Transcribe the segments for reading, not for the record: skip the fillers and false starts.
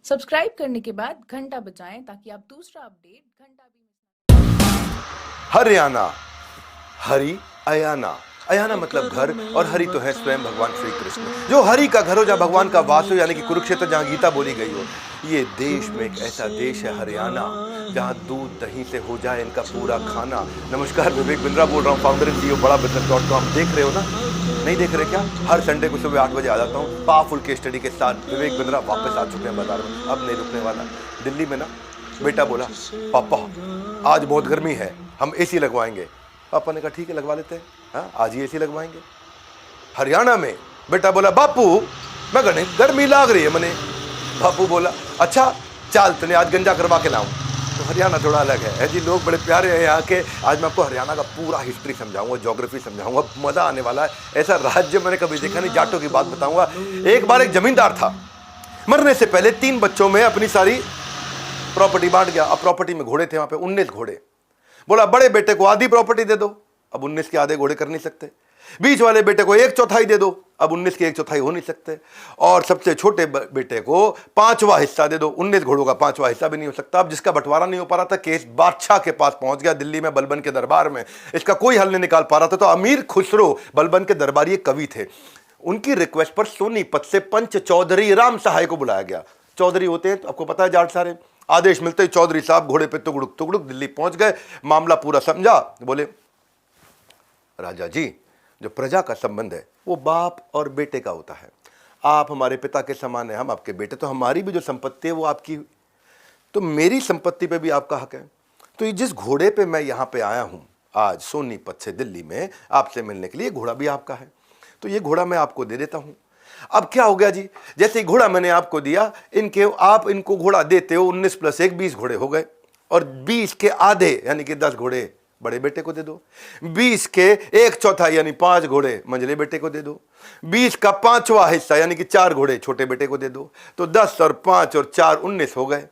Subscribe करने के बाद घंटा बजाएं ताकि आप दूसरा अपडेट घंटा भी हरियाणा, हरि अयाना। अयाना मतलब घर और हरि तो है स्वयं भगवान श्री कृष्ण। जो हरि का घर हो, जहाँ भगवान का वास हो, यानी कि कुरुक्षेत्र जहाँ गीता बोली गई हो। ये देश में एक ऐसा देश है हरियाणा, जहाँ दूध दही से हो जाए इनका पूरा खाना। नमस्कार, विवेक बिंद्रा बोल रहा हूँ, फाउंडर एंड CEO बड़ा business.com। देख रहे हो ना? नहीं देख रहे क्या? हर संडे को सुबह 8 बजे आ जाता हूँ पावरफुल केस स्टडी के साथ। विवेक बिंद्रा वापस आ चुके हैं बाजार में, अब नहीं रुकने वाला। दिल्ली में ना बेटा बोला, पापा आज बहुत गर्मी है, हम एसी लगवाएंगे। पापा ने कहा ठीक है लगवा लेते हैं, हाँ आज ही एसी लगवाएंगे। हरियाणा में बेटा बोला, बापू मैं कहने गर्मी लाग रही है मने। बापू बोला अच्छा चाल तने आज गंजा करवा के लाऊं। तो हरियाणा थोड़ा अलग है जी, लोग बड़े प्यारे हैं यहाँ के। आज मैं आपको हरियाणा का पूरा हिस्ट्री समझाऊंगा, ज्योग्राफी समझाऊंगा, मजा आने वाला है। ऐसा राज्य मैंने कभी देखा नहीं। जाटों की बात बताऊंगा। एक बार एक जमींदार था, मरने से पहले 3 बच्चों में अपनी सारी प्रॉपर्टी बांट गया। अब प्रॉपर्टी में घोड़े थे वहां पे 19 घोड़े। बोला बड़े बेटे को आधी प्रॉपर्टी दे दो, अब 19 के आधे घोड़े कर नहीं सकते। बीच वाले बेटे को 1/4 दे दो, अब 19 के 1/4 हो नहीं सकते। और सबसे छोटे बेटे को 5वां हिस्सा दे दो, 19 घोड़ों का 5वां हिस्सा भी नहीं हो सकता। अब जिसका बंटवारा नहीं हो पा रहा था, केस बादशाह के पास पहुंच गया दिल्ली में बलबन के दरबार में। इसका कोई हल नहीं निकाल पा रहा था। तो अमीर खुसरो बलबन के दरबारी कवि थे, उनकी रिक्वेस्ट पर सोनीपत से पंच चौधरी राम सहाय को बुलाया गया। चौधरी होते हैं तो आपको पता है जाट सारे। आदेश मिलते ही चौधरी साहब घोड़े पे तुगड़ुक तुगड़ुक दिल्ली पहुंच गए। मामला पूरा समझा, बोले राजा जी जो प्रजा का संबंध है वो बाप और बेटे का होता है। आप हमारे पिता के समान है, हम आपके बेटे, तो हमारी भी जो संपत्ति है वो आपकी, तो मेरी संपत्ति पे भी आपका हक है। तो ये जिस घोड़े पे मैं यहाँ पे आया हूँ आज सोनीपत से दिल्ली में आपसे मिलने के लिए, घोड़ा भी आपका है, तो ये घोड़ा मैं आपको दे देता हूँ। अब क्या हो गया जी, जैसे घोड़ा मैंने आपको दिया, आप इनको घोड़ा देते हो, 19 + 1 20 घोड़े हो गए। और 20 के आधे यानी कि 10 घोड़े बड़े बेटे को दे दो। 20 के 1/4 यानी 5 घोड़े मंझले बेटे को दे दो। 20 का 5वां हिस्सा यानी कि 4 घोड़े छोटे बेटे को दे दो। तो 10 और 5 और 4 19 हो गए।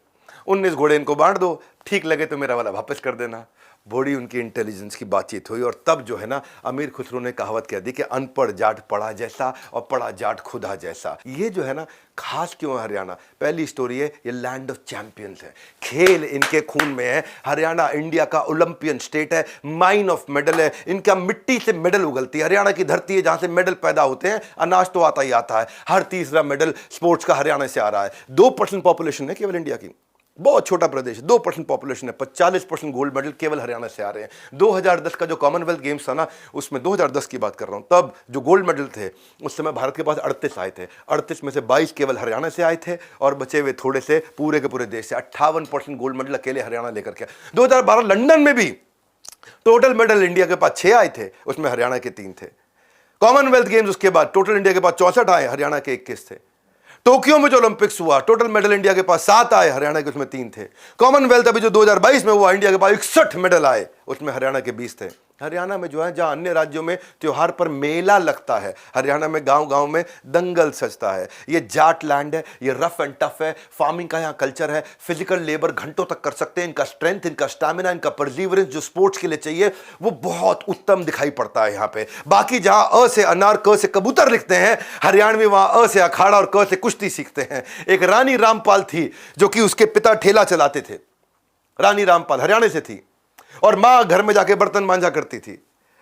19 घोड़े इनको बांट दो, ठीक लगे तो मेरा वाला वापस कर देना। बड़ी उनकी इंटेलिजेंस की बातचीत हुई और तब जो है ना अमीर खुसरो ने कहावत कह दी कि अनपढ़ जाट पढ़ा जैसा और पढ़ा जाट खुदा जैसा। ये जो है ना खास क्यों है हरियाणा? पहली स्टोरी है, ये लैंड ऑफ चैंपियंस है, खेल इनके खून में है। हरियाणा इंडिया का ओलंपियन स्टेट है, माइन ऑफ मेडल है, इनका मिट्टी से मेडल उगलती है। हरियाणा की धरती है जहां से मेडल पैदा होते हैं। अनाज तो आता ही आता है, हर तीसरा मेडल स्पोर्ट्स का हरियाणा से आ रहा है। 2% पॉपुलेशन है केवल इंडिया की, बहुत छोटा प्रदेश, 2% पॉपुलेशन है, 45% गोल्ड मेडल केवल हरियाणा से आ रहे हैं। 2010 का जो कॉमनवेल्थ गेम्स था ना, उसमें 2010 की बात कर रहा हूं, तब जो गोल्ड मेडल थे उस समय भारत के पास 38 आए थे। 38 में से 22 केवल हरियाणा से आए थे और बचे हुए थोड़े से पूरे के पूरे देश से। 58% गोल्ड मेडल अकेले हरियाणा लेकर के। 2012 लंदन में भी टोटल मेडल इंडिया के पास 6 आए थे, उसमें हरियाणा के 3 थे। कॉमनवेल्थ गेम्स उसके बाद टोटल इंडिया के पास 64 आए, हरियाणा के 21 थे। टोक्यो में जो ओलंपिक्स हुआ टोटल मेडल इंडिया के पास 7 आए, हरियाणा के उसमें 3 थे। कॉमनवेल्थ अभी जो 2022 में हुआ इंडिया के पास 61 मेडल आए, उसमें हरियाणा के 20 थे। हरियाणा में जो है जहां अन्य राज्यों में त्योहार पर मेला लगता है, हरियाणा में गांव गांव में दंगल सजता है। ये जाट लैंड है, ये रफ एंड टफ है, फार्मिंग का यहाँ कल्चर है, फिजिकल लेबर घंटों तक कर सकते हैं। इनका स्ट्रेंथ, इनका स्टैमिना, इनका परसिवरेंस जो स्पोर्ट्स के लिए चाहिए वो बहुत उत्तम दिखाई पड़ता है यहाँ पे। बाकी जहां अ से अनार क से कबूतर लिखते हैं, हरियाणवी वहां अ से अखाड़ा और क से कुश्ती सीखते हैं। एक रानी रामपाल थी जो कि उसके पिता ठेला चलाते थे। रानी रामपाल हरियाणा से थी और मां घर में जाके बर्तन मांजा करती थी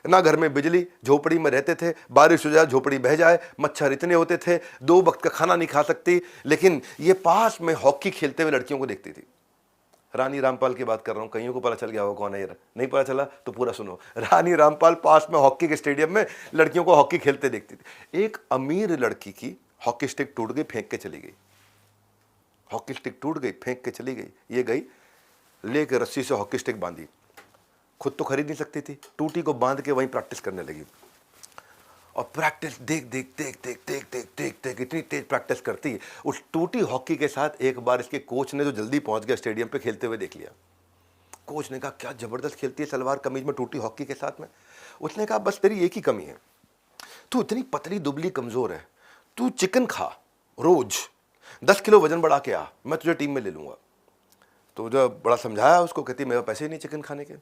ना। घर में बिजली, झोपड़ी में रहते थे, बारिश हो जाए झोपड़ी बह जाए, मच्छर इतने होते थे, 2 वक्त का खाना नहीं खा सकती। लेकिन ये पास में हॉकी खेलते हुए लड़कियों को देखती थी। रानी रामपाल की बात कर रहा हूं, कईयों को पता चल गया होगा कौन है ये, नहीं पता चला तो पूरा सुनो। रानी रामपाल पास में हॉकी के स्टेडियम में लड़कियों को हॉकी खेलते देखती थी। एक अमीर लड़की की हॉकी स्टिक टूट गई, फेंक के चली गई। हॉकी स्टिक टूट गई, फेंक के चली गई। ये गई लेके रस्सी से हॉकी स्टिक बांधी, खुद तो खरीद नहीं सकती थी, टूटी को बांध के वहीं प्रैक्टिस करने लगी। और प्रैक्टिस देख देख देख देख देख देख देख देख इतनी तेज प्रैक्टिस करती। उस टूटी हॉकी के साथ एक बार इसके कोच ने, जो जल्दी पहुंच गया स्टेडियम पे, खेलते हुए देख लिया। कोच ने कहा क्या जबरदस्त खेलती है सलवार कमीज में टूटी हॉकी के साथ में। उसने कहा बस तेरी एक ही कमी है, तू इतनी पतली दुबली कमजोर है, तू चिकन खा रोज, 10 किलो वजन बढ़ा के आ, मैं तुझे टीम में ले लूंगा। तो जब बड़ा समझाया उसको, कहती मेरे पैसे ही नहीं चिकन खाने के,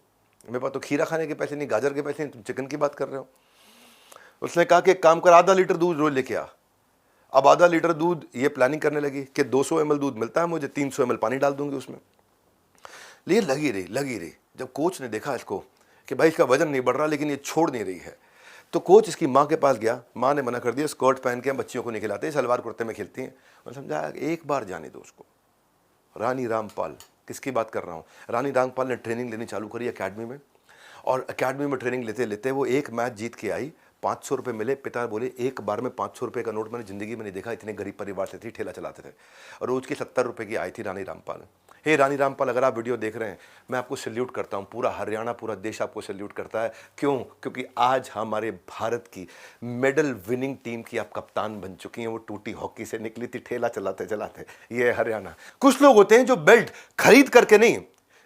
मेरे पास तो खीरा खाने के पैसे नहीं, गाजर के पैसे नहीं, तुम चिकन की बात कर रहे हो। उसने कहा कि एक काम कर, आधा लीटर दूध रोज लेके आ। अब आधा लीटर दूध ये प्लानिंग करने लगी कि 200 ml दूध मिलता है मुझे, 300 ml पानी डाल दूंगी उसमें। लेकिन लगी रही। जब कोच ने देखा इसको कि भाई इसका वजन नहीं बढ़ रहा लेकिन ये छोड़ नहीं रही है, तो कोच इसकी माँ के पास गया। माँ ने मना कर दिया, स्कर्ट पहन के हम बच्चियों को नहीं खिलाते, सलवार कुर्ते में खेलती हैं। उन्होंने समझा एक बार जाने दो उसको। रानी रामपाल, किसकी बात कर रहा हूँ, रानी रामपाल ने ट्रेनिंग लेनी चालू करी एकेडमी में, और एकेडमी में ट्रेनिंग लेते लेते वो एक मैच जीत के आई। 500 रुपये मिले। पिता बोले एक बार में 500 रुपये का नोट मैंने ज़िंदगी में नहीं देखा, इतने गरीब परिवार से थी, ठेला चलाते थे, और रोज़ की 70 रुपये की आई थी रानी रामपाल। हे रानी रामपाल, अगर आप वीडियो देख रहे हैं, मैं आपको सैल्यूट करता हूँ, पूरा हरियाणा, पूरा देश आपको सैल्यूट करता है। क्यों? क्योंकि आज हमारे भारत की मेडल विनिंग टीम की आप कप्तान बन चुकी हैं। वो टूटी हॉकी से निकली थी, ठेला चलाते चलाते। ये है हरियाणा। कुछ लोग होते हैं जो बेल्ट खरीद करके नहीं,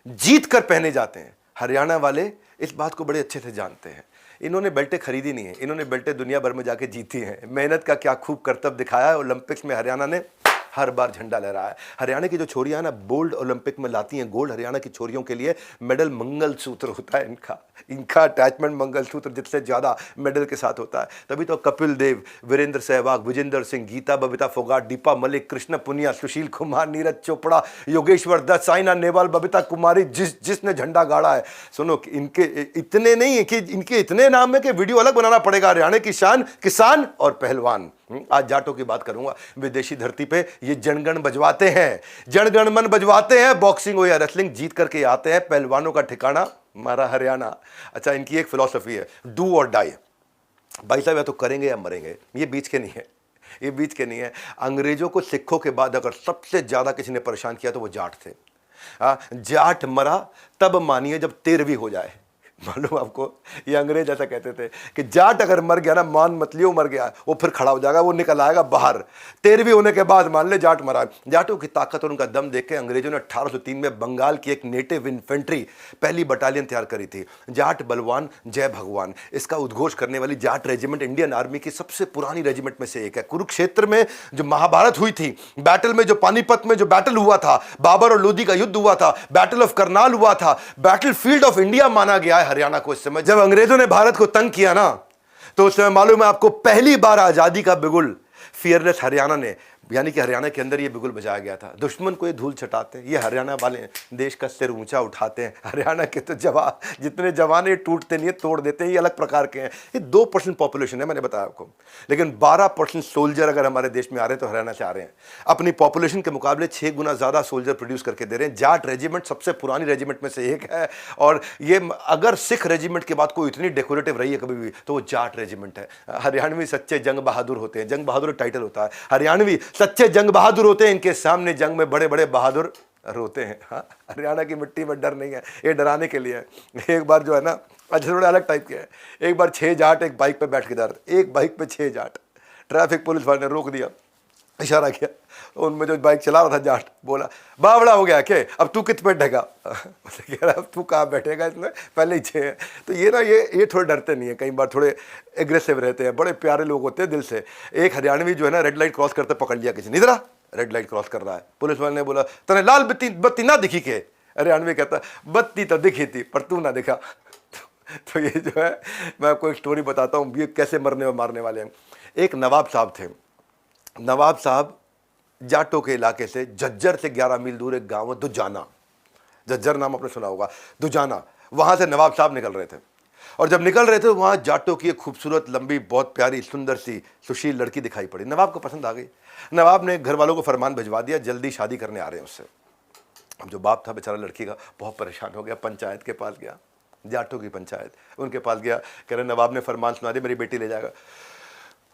जीत कर पहने जाते हैं। हरियाणा वाले इस बात को बड़े अच्छे से जानते हैं। इन्होंने बेल्टें खरीदी नहीं है, इन्होंने बेल्टें दुनिया भर में जाके जीती हैं। मेहनत का क्या खूब करतब दिखाया है। ओलंपिक्स में हरियाणा ने हर बार झंडा लहराया है। हरियाणा की जो छोरियां ना बोल्ड ओलंपिक में लाती हैं गोल्ड, हरियाणा की छोरियों के लिए मेडल मंगलसूत्र होता है। इनका अटैचमेंट मंगलसूत्र जिससे ज़्यादा मेडल के साथ होता है। तभी तो कपिल देव, वीरेंद्र सहवाग, विजेंदर सिंह, गीता बबीता फोगाट, दीपा मलिक, कृष्ण पुनिया, सुशील कुमार, नीरज चोपड़ा, योगेश्वर दत्त, साइना नेहवाल, बबीता कुमारी, जिसने झंडा गाड़ा है। सुनो, इनके इतने नहीं है कि इनके इतने नाम है कि वीडियो अलग बनाना पड़ेगा। हरियाणा की शान, किसान और पहलवान। आज जाटों की बात करूंगा। विदेशी धरती पे ये जनगण बजवाते हैं, जनगण मन बजवाते हैं। बॉक्सिंग हो या रेसलिंग जीत करके आते हैं। पहलवानों का ठिकाना हमारा हरियाणा। अच्छा, इनकी एक फिलॉसफी है, डू और डाई। भाई साहब, या तो करेंगे या मरेंगे, ये बीच के नहीं है, ये बीच के नहीं है। अंग्रेजों को सिखों के बाद अगर सबसे ज्यादा किसी ने परेशान किया तो वो जाट थे। जाट मरा तब मानिए जब 13वीं हो जाए। मालूम आपको, ये अंग्रेज ऐसा कहते थे कि जाट अगर मर गया ना, मान मत लियो मर गया, वो फिर खड़ा हो जाएगा, वो निकल आएगा बाहर। 13वीं होने के बाद मान ले जाट मरा। जाटों की ताकत और उनका दम देख के अंग्रेजों ने 1803 में बंगाल की एक नेटिव इन्फेंट्री पहली बटालियन तैयार करी थी। जाट बलवान जय भगवान, इसका उद्घोष करने वाली जाट रेजिमेंट इंडियन आर्मी की सबसे पुरानी रेजिमेंट में से एक है। कुरुक्षेत्र में जो महाभारत हुई थी, बैटल में जो पानीपत में जो बैटल हुआ था, बाबर और लोधी का युद्ध हुआ था, बैटल ऑफ करनाल हुआ था, बैटल फील्ड ऑफ इंडिया माना गया है हरियाणा को। इस समय जब अंग्रेजों ने भारत को तंग किया ना, तो उस समय मालूम है आपको, पहली बार आजादी का बिगुल फियरलेस हरियाणा ने, यानी कि हरियाणा के अंदर ये बिगुल बजाया गया था। दुश्मन को ये धूल छटाते हैं, ये हरियाणा वाले देश का सिर ऊंचा उठाते हैं। हरियाणा के तो जितने जवान ये टूटते नहीं है, तोड़ देते हैं, ये अलग प्रकार के हैं। ये 2% पॉपुलेशन है, मैंने बताया आपको, लेकिन 12% सोल्जर अगर हमारे देश में आ रहे हैं तो हरियाणा से आ रहे हैं। अपनी पॉपुलेशन के मुकाबले 6 गुना ज्यादा सोल्जर प्रोड्यूस करके दे रहे हैं। जाट रेजिमेंट सबसे पुरानी रेजिमेंट में से एक है, और ये अगर सिख रेजिमेंट के बाद कोई इतनी डेकोरेटिव रही है कभी भी तो वो जाट रेजिमेंट है। हरियाणवी सच्चे जंग बहादुर होते हैं, जंग बहादुर टाइटल होता है। हरियाणवी सच्चे जंग बहादुर होते हैं, इनके सामने जंग में बड़े बड़े बहादुर रोते हैं। हाँ, हरियाणा की मिट्टी में डर नहीं है, ये डराने के लिए है। एक बार जो है ना, अच्छा थोड़ा अलग टाइप के है, एक बार 6 जाट एक बाइक पे बैठ के जा रहे थे, एक बाइक पे 6 जाट। ट्रैफिक पुलिस वाले ने रोक दिया, इशारा किया, उनमें जो बाइक चला रहा था जाट बोला, बावड़ा हो गया क्या, अब तू कित पे बैठेगा? कह रहा अब तू कहाँ बैठेगा, इसमें पहले ही 6 है। तो ये ना, ये थोड़े डरते नहीं है, कई बार थोड़े एग्रेसिव रहते हैं, बड़े प्यारे लोग होते हैं दिल से। एक हरियाणवी जो है ना, रेड लाइट क्रॉस करते पकड़ लिया किसी ने, इधर रेड लाइट क्रॉस कर रहा है। पुलिस वाले ने बोला, तने लाल बत्ती ना दिखी के? हरियाणवी कहता, बत्ती तो दिखी थी पर तू ना दिखा। तो ये जो है, मैं आपको एक स्टोरी बताता हूँ, ये कैसे मरने और मारने वाले हैं। एक नवाब साहब थे। नवाब साहब जाटों के इलाके से, झज्जर से 11 मील दूर एक गांव है दुजाना, झज्जर नाम आपने सुना होगा, दुजाना, वहां से नवाब साहब निकल रहे थे। और जब निकल रहे थे वहां जाटों की एक खूबसूरत, लंबी, बहुत प्यारी, सुंदर सी, सुशील लड़की दिखाई पड़ी। नवाब को पसंद आ गई। नवाब ने घर वालों को फरमान भिजवा दिया, जल्दी शादी करने आ रहे हैं उससे। अब जो बाप था बेचारा लड़की का, बहुत परेशान हो गया, पंचायत के पास गया, जाटों की पंचायत, उनके पास गया, कह रहे नवाब ने फरमान सुना दिया, मेरी बेटी ले जाएगा।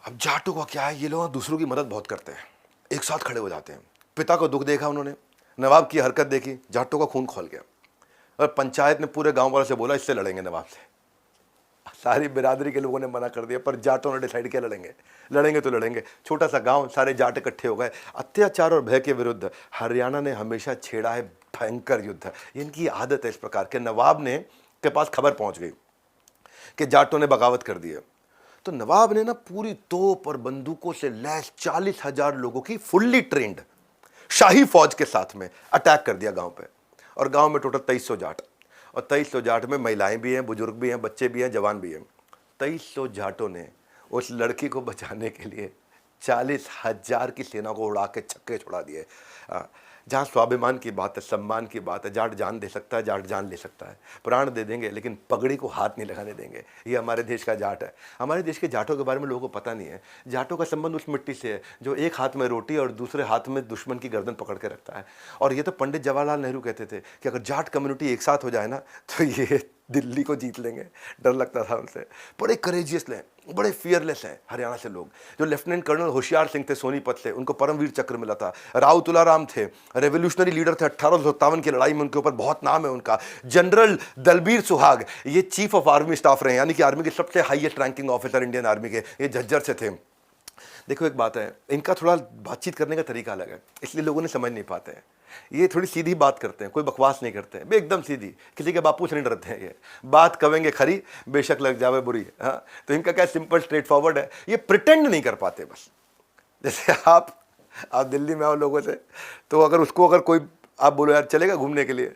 अब जाटों का क्या है, ये लोग दूसरों की मदद बहुत करते हैं, एक साथ खड़े हो जाते हैं। पिता को दुख देखा उन्होंने, नवाब की हरकत देखी, जाटों का खून खोल गया। और पंचायत ने पूरे गांव वालों से बोला, इससे लड़ेंगे नवाब से। सारी बिरादरी के लोगों ने मना कर दिया, पर जाटों ने डिसाइड किया लड़ेंगे तो लड़ेंगे। छोटा सा गांव, सारे जाट इकट्ठे हो गए। अत्याचार और भय के विरुद्ध हरियाणा ने हमेशा छेड़ा है भयंकर युद्ध। इनकी आदत है इस प्रकार के। नवाब ने के पास खबर पहुंच गई कि जाटों ने बगावत कर दी है, तो नवाब ने ना पूरी तोप और बंदूकों से लैस 40,000 लोगों की फुल्ली ट्रेंड शाही फौज के साथ में अटैक कर दिया गांव पे। और गांव में टोटल 2300 जाट, और 2300 जाट में महिलाएं भी हैं, बुजुर्ग भी हैं, बच्चे भी हैं, जवान भी हैं। 2300 जाटों ने उस लड़की को बचाने के लिए 40,000 की सेना को उड़ा के छक्के छुड़ा दिए। जहाँ स्वाभिमान की बात है, सम्मान की बात है, जाट जान दे सकता है, जाट जान ले सकता है, प्राण दे देंगे, लेकिन पगड़ी को हाथ नहीं लगाने देंगे। ये हमारे देश का जाट है। हमारे देश के जाटों के बारे में लोगों को पता नहीं है। जाटों का संबंध उस मिट्टी से है जो एक हाथ में रोटी और दूसरे हाथ में दुश्मन की गर्दन पकड़ के रखता है। और ये तो पंडित जवाहरलाल नेहरू कहते थे कि अगर जाट कम्युनिटी एक साथ हो जाए ना तो ये दिल्ली को जीत लेंगे। डर लगता था उनसे। बड़े करेजियस हैं, बड़े फियरलेस हैं हरियाणा से लोग। जो लेफ्टिनेंट कर्नल होशियार सिंह थे सोनीपत से, उनको परमवीर चक्र मिला था। राव तुलाराम थे, रेवोल्यूशनरी लीडर थे। 1857 की लड़ाई में उनके ऊपर बहुत नाम है उनका। जनरल दलबीर सुहाग, ये चीफ ऑफ आर्मी स्टाफ रहे, यानी कि आर्मी के सबसे highest ranking officer Indian army के। ये झज्जर से थे। देखो एक बात है, इनका थोड़ा बातचीत करने का तरीका अलग है, इसलिए लोगों ने समझ नहीं पाते हैं। ये थोड़ी सीधी बात करते हैं, कोई बकवास नहीं करते हैं, एकदम सीधी, किसी के बापू से नहीं डरते हैं। ये बात कहेंगे खरी, बेशक लग जावे बुरी। हाँ, तो इनका क्या सिंपल स्ट्रेट फॉरवर्ड है। ये प्रिटेंड नहीं कर पाते बस। जैसे आप दिल्ली में आओ लोगों से, तो अगर कोई आप बोलो यार चलेगा घूमने के लिए,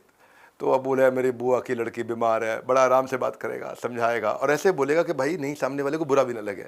तो अब बोले मेरी बुआ की लड़की बीमार है, बड़ा आराम से बात करेगा, समझाएगा और ऐसे बोलेगा कि भाई नहीं सामने वाले को बुरा भी ना लगे।